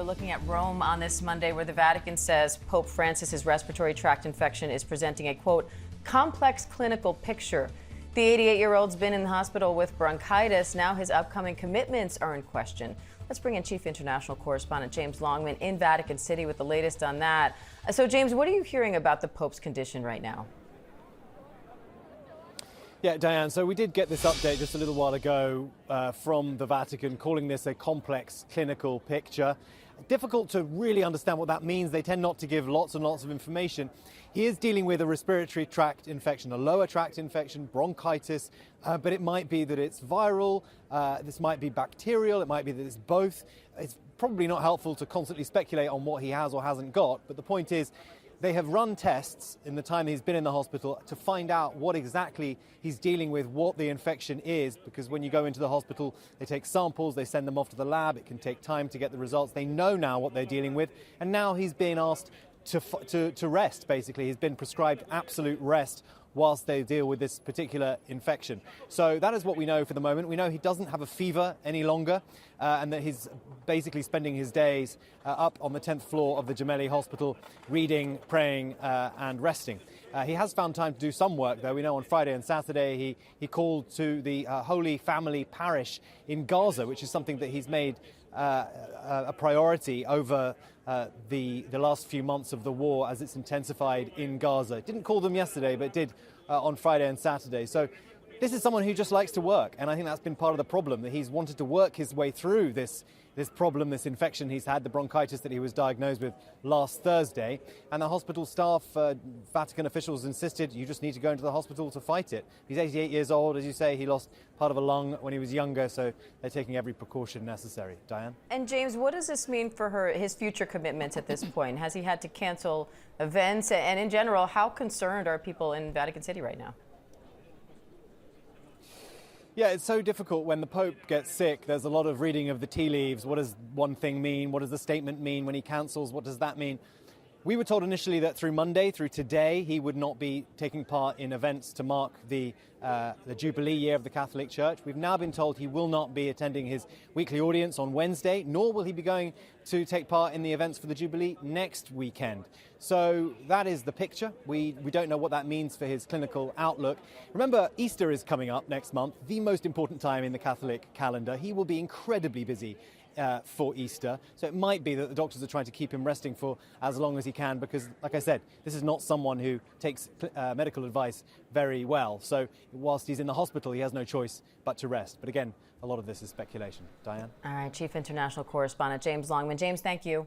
looking at Rome on this Monday, where the Vatican says Pope Francis's respiratory tract infection is presenting a, quote, complex clinical picture. The 88-year-old's been in the hospital with bronchitis. Now his upcoming commitments are in question. Let's bring in Chief International Correspondent James Longman in Vatican City with the latest on that. So, James, what are you hearing about the Pope's condition right now? Yeah, Diane, so we did get this update just a little while ago from the Vatican, calling this a complex clinical picture. Difficult to really understand what that means. They tend not to give lots and lots of information. He is dealing with a respiratory tract infection, a lower tract infection, bronchitis, but it might be that it's viral, this might be bacterial, it might be that it's both. It's probably not helpful to constantly speculate on what he has or hasn't got, but the point is, they have run tests in the time he's been in the hospital to find out what exactly he's dealing with, what the infection is, because when you go into the hospital, they take samples, they send them off to the lab. It can take time to get the results. They know now what they're dealing with, and now he's being asked to rest, basically. He's been prescribed absolute rest whilst they deal with this particular infection. So that is what we know for the moment. We know he doesn't have a fever any longer, and that he's basically spending his days up on the 10th floor of the Gemelli Hospital, reading, praying, and resting. He has found time to do some work, though. We know on Friday and Saturday he called to the Holy Family Parish in Gaza, which is something that he's made a priority over the last few months of the war as it's intensified in Gaza. Didn't call them yesterday, but did on Friday and Saturday. So this is someone who just likes to work, and I think that's been part of the problem, that he's wanted to work his way through this problem, this infection he's had, the bronchitis that he was diagnosed with last Thursday. And the hospital staff, Vatican officials insisted, you just need to go into the hospital to fight it. He's 88 years old, as you say, he lost part of a lung when he was younger, so they're taking every precaution necessary. Diane? And James, what does this mean for his future commitments at this point? Has he had to cancel events? And in general, how concerned are people in Vatican City right now? Yeah, it's so difficult when the Pope gets sick. There's a lot of reading of the tea leaves. What does one thing mean? What does the statement mean? When he cancels, what does that mean? We were told initially that through Monday, through today, he would not be taking part in events to mark the Jubilee year of the Catholic Church. We've now been told he will not be attending his weekly audience on Wednesday, nor will he be going to take part in the events for the Jubilee next weekend. So that is the picture. We don't know what that means for his clinical outlook. Remember, Easter is coming up next month, the most important time in the Catholic calendar. He will be incredibly busy for Easter. So it might be that the doctors are trying to keep him resting for as long as he can, because, like I said, this is not someone who takes medical advice very well. So whilst he's in the hospital, he has no choice but to rest. But again, a lot of this is speculation. Diane? All right, Chief International Correspondent James Longman. James, thank you.